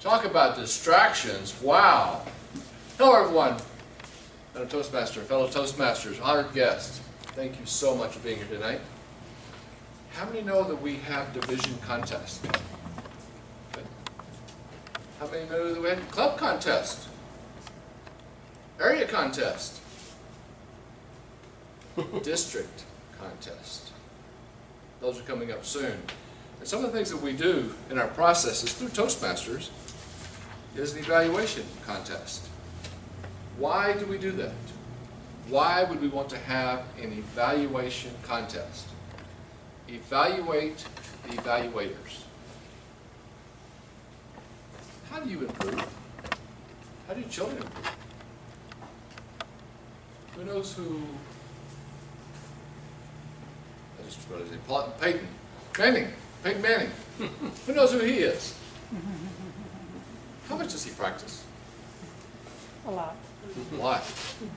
Talk about distractions. Wow. Hello, everyone. I'm a Toastmaster, fellow Toastmasters, honored guest. Thank you so much for being here tonight. How many know that we have division contests? Okay. How many know that we have club contest? Area contest? District contest. Those are coming up soon. And some of the things that we do in our processes through Toastmasters is an evaluation contest. Why do we do that? Why would we want to have an evaluation contest? Evaluate the evaluators. How do you improve? How do your children improve? Who knows who? I just forgot his name. Peyton Manning. Who knows who he is? How much does he practice? A lot. A lot. He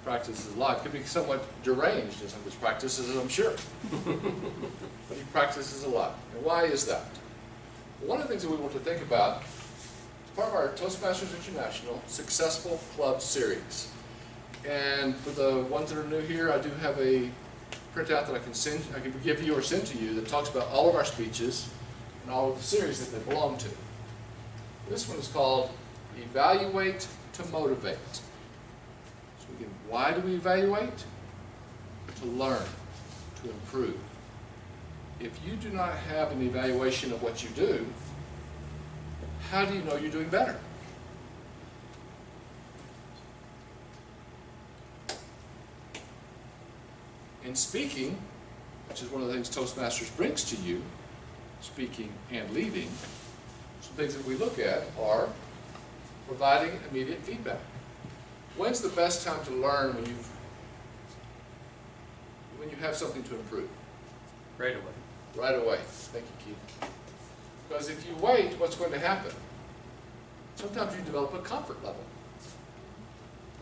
practices a lot. Could be somewhat deranged in some of his practices, I'm sure. But he practices a lot. And why is that? One of the things that we want to think about is part of our Toastmasters International Successful Club Series. And for the ones that are new here, I do have a printout that I can give you or send to you that talks about all of our speeches and all of the series that they belong to. This one is called Evaluate to Motivate. So again, why do we evaluate? To learn, to improve. If you do not have an evaluation of what you do, how do you know you're doing better? In speaking, which is one of the things Toastmasters brings to you, speaking and leading, some things that we look at are providing immediate feedback. When's the best time to learn when you have something to improve? Right away. Right away. Thank you, Keith. Because if you wait, what's going to happen? Sometimes you develop a comfort level.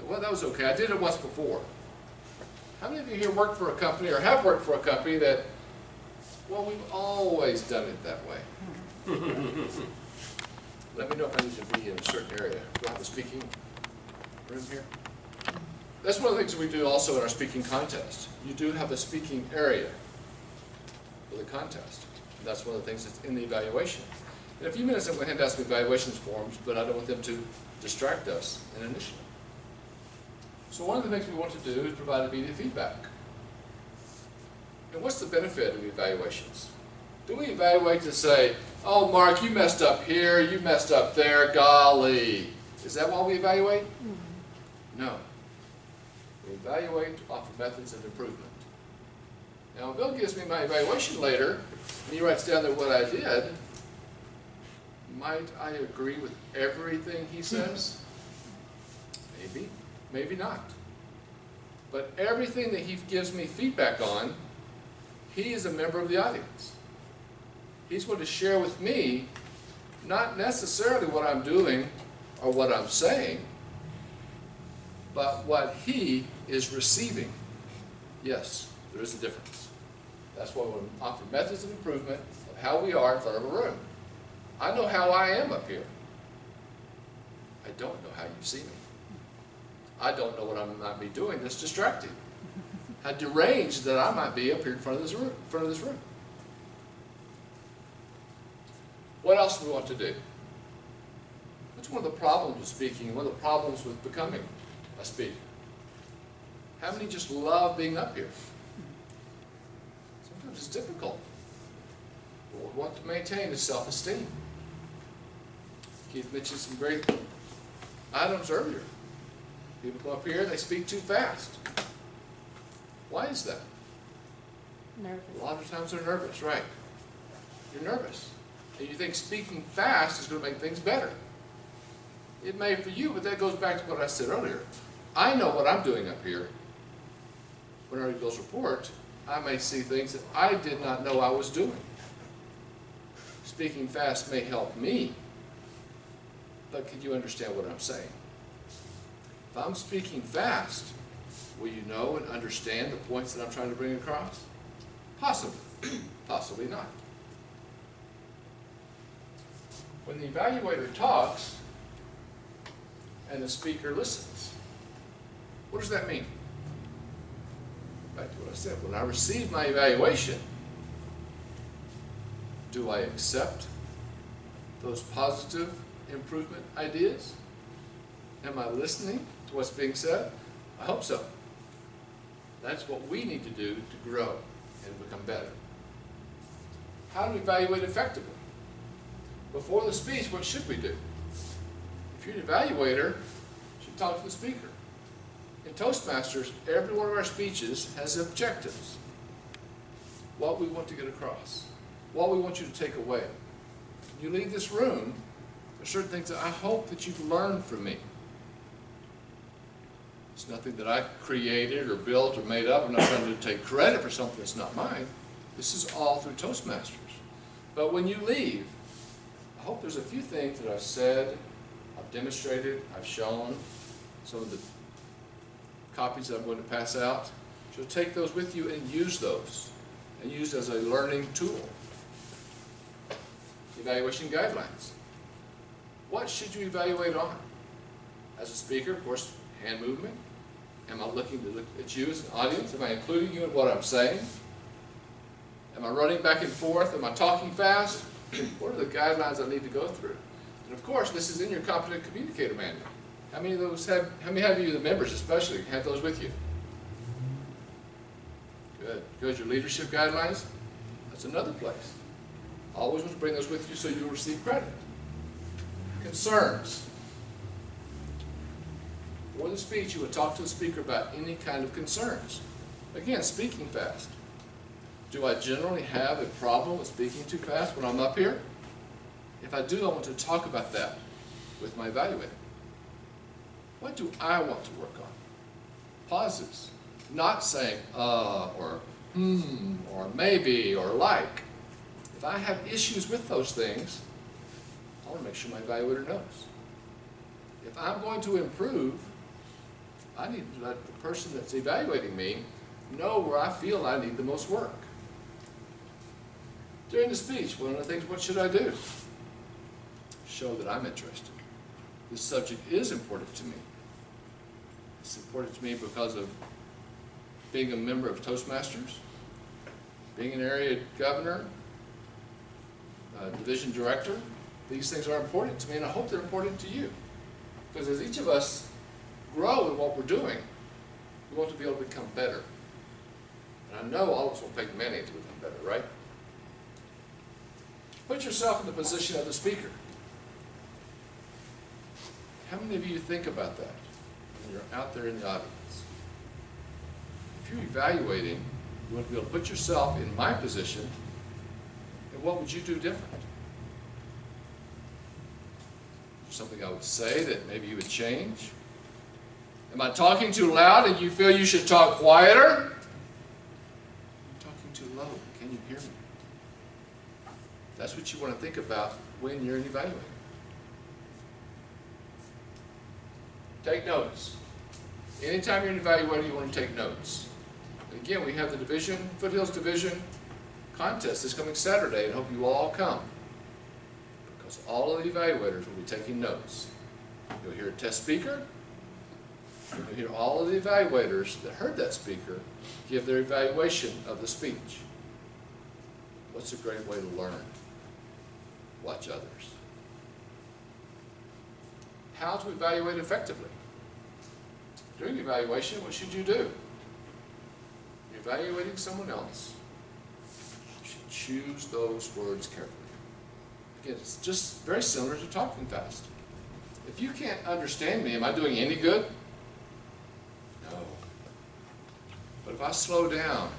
Well, that was okay. I did it once before. How many of you here work for a company or have worked for a company that, well, we've always done it that way? Let me know if I need to be in a certain area. Do I have a speaking room here? That's one of the things that we do also in our speaking contest. You do have a speaking area for the contest. And that's one of the things that's in the evaluation. In a few minutes I'm going to hand out some evaluations forms, but I don't want them to distract us in initiative. So one of the things we want to do is provide immediate feedback. And what's the benefit of evaluations? Do we evaluate to say, oh, Mark, you messed up here, you messed up there, golly. Is that why we evaluate? No. We evaluate to offer methods of improvement. Now, when Bill gives me my evaluation later, and he writes down there what I did, might I agree with everything he says? Maybe. Maybe not. But everything that he gives me feedback on, he is a member of the audience. He's going to share with me not necessarily what I'm doing or what I'm saying, but what he is receiving. Yes, there is a difference. That's why we offer methods of improvement of how we are in front of a room. I know how I am up here. I don't know how you see me. I don't know what I might be doing that's distracting. How deranged that I might be up here in front of this room. What else do we want to do? What's one of the problems with speaking, one of the problems with becoming a speaker? How many just love being up here? Sometimes it's difficult. What we want to maintain is self-esteem. Keith mentioned some great items earlier. People come up here, they speak too fast. Why is that? Nervous. A lot of times they're nervous, right? You're nervous. And you think speaking fast is going to make things better. It may for you, but that goes back to what I said earlier. I know what I'm doing up here. When I read Bill's report, I may see things that I did not know I was doing. Speaking fast may help me, but can you understand what I'm saying? If I'm speaking fast, will you know and understand the points that I'm trying to bring across? Possibly. Possibly not. When the evaluator talks and the speaker listens, what does that mean? Back to what I said. When I receive my evaluation, do I accept those positive improvement ideas? Am I listening to what's being said? I hope so. That's what we need to do to grow and become better. How do we evaluate effectively? Before the speech, what should we do? If you're an evaluator, you should talk to the speaker. In Toastmasters, every one of our speeches has objectives. What we want to get across. What we want you to take away. When you leave this room, there's certain things that I hope that you've learned from me. It's nothing that I created or built or made up. I'm not trying to take credit for something that's not mine. This is all through Toastmasters. But when you leave, I hope there's a few things that I've said, I've demonstrated, I've shown, some of the copies that I'm going to pass out. You'll take those with you and use those, and use as a learning tool. Evaluation guidelines. What should you evaluate on? As a speaker, of course, hand movement. Am I looking to look at you as an audience? Am I including you in what I'm saying? Am I running back and forth? Am I talking fast? What are the guidelines I need to go through? And of course, this is in your Competent Communicator Manual. How many of those have, how many have you, the members especially, have those with you? Good. Good. Your leadership guidelines? That's another place. Always want to bring those with you so you'll receive credit. Concerns. For the speech, you would talk to the speaker about any kind of concerns. Again, speaking fast. Do I generally have a problem with speaking too fast when I'm up here? If I do, I want to talk about that with my evaluator. What do I want to work on? Pauses. Not saying, or or maybe, or like. If I have issues with those things, I want to make sure my evaluator knows. If I'm going to improve, I need to let the person that's evaluating me know where I feel I need the most work. During the speech, one of the things, what should I do? Show that I'm interested. This subject is important to me. It's important to me because of being a member of Toastmasters, being an area governor, division director. These things are important to me, and I hope they're important to you. Because as each of us grow in what we're doing, we want to be able to become better. And I know all of us will take many to become better, right? Put yourself in the position of the speaker. How many of you think about that when you're out there in the audience? If you're evaluating, you want to be able to put yourself in my position, and what would you do different? Is there something I would say that maybe you would change? Am I talking too loud and you feel you should talk quieter? I'm talking too low. Can you hear me? That's what you want to think about when you're an evaluator. Take notes. Anytime you're an evaluator, you want to take notes. And again, we have the division, Foothills Division contest this coming Saturday, and hope you all come. Because all of the evaluators will be taking notes. You'll hear a test speaker. You'll hear all of the evaluators that heard that speaker give their evaluation of the speech. What's a great way to learn? Watch others. How to evaluate effectively? During evaluation, what should you do? You're evaluating someone else. You should choose those words carefully. Again, it's just very similar to talking fast. If you can't understand me, am I doing any good? No. But if I slow down,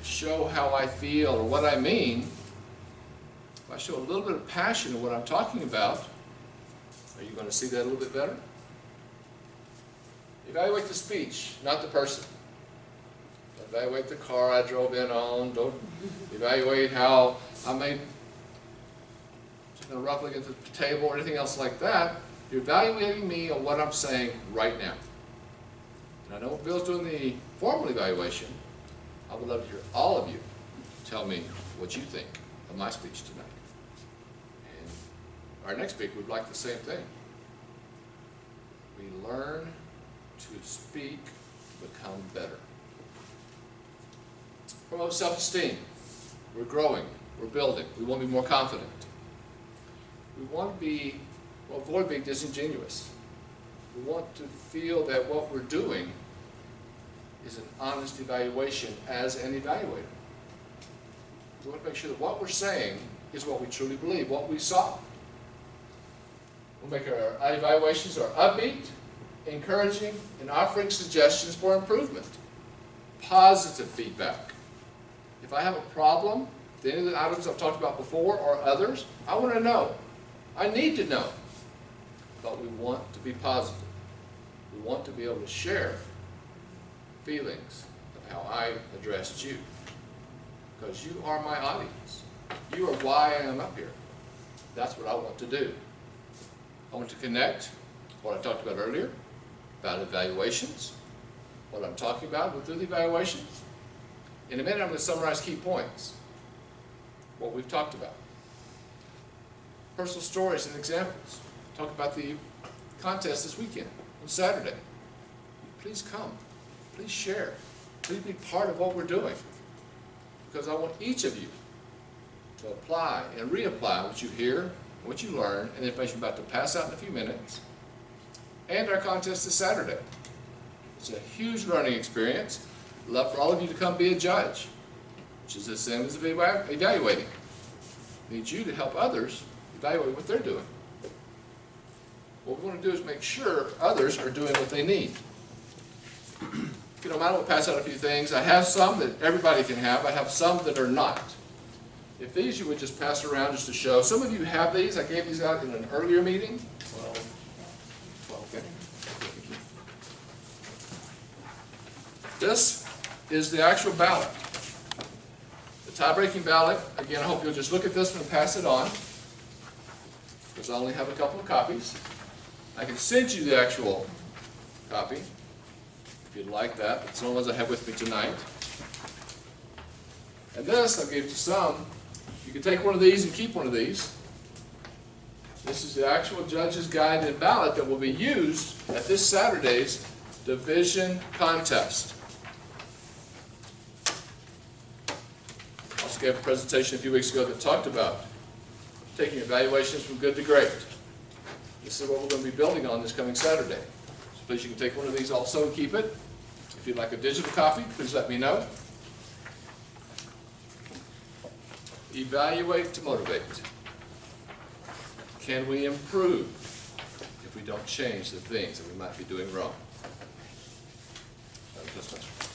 show how I feel or what I mean, if I show a little bit of passion in what I'm talking about, are you going to see that a little bit better? Evaluate the speech, not the person. Don't evaluate the car I drove in on. Don't evaluate how I made roughly against the table or anything else like that. You're evaluating me on what I'm saying right now. And I know when Bill's doing the formal evaluation, I would love to hear all of you tell me what you think of my speech tonight. And our next speaker would like the same thing. We learn to speak, become better. Promote self-esteem. We're growing, we're building, we want to be more confident. We want to avoid being disingenuous. We want to feel that what we're doing is an honest evaluation as an evaluator. We want to make sure that what we're saying is what we truly believe, what we saw. We'll make our evaluations are upbeat, encouraging, and offering suggestions for improvement. Positive feedback. If I have a problem, any of the items I've talked about before or others, I want to know. I need to know. But we want to be positive. We want to be able to share feelings of how I addressed you. Because you are my audience. You are why I am up here. That's what I want to do. I want to connect what I talked about earlier, about evaluations, what I'm talking about through the evaluations. In a minute, I'm going to summarize key points, what we've talked about. Personal stories and examples. Talk about the contest this weekend, on Saturday. Please come. Please share. Please be part of what we're doing. Because I want each of you to apply and reapply what you hear, what you learn, and the information I'm about to pass out in a few minutes. And our contest this Saturday. It's a huge learning experience. I'd love for all of you to come be a judge, which is the same as evaluating. I need you to help others evaluate what they're doing. What we want to do is make sure others are doing what they need. If you don't mind, we'll pass out a few things. I have some that everybody can have. I have some that are not. If these you would just pass around just to show. Some of you have these. I gave these out in an earlier meeting. Well, okay. This is the actual ballot. The tie-breaking ballot. Again, I hope you'll just look at this one and pass it on, because I only have a couple of copies. I can send you the actual copy if you'd like that. It's the only ones I have with me tonight. And this I'll give to some. You can take one of these and keep one of these. This is the actual judge's guide and ballot that will be used at this Saturday's division contest. I also gave a presentation a few weeks ago that talked about taking evaluations from good to great. This is what we're going to be building on this coming Saturday. So please, you can take one of these also and keep it. If you'd like a digital copy, please let me know. Evaluate to motivate. Can we improve if we don't change the things that we might be doing wrong? Toastmaster.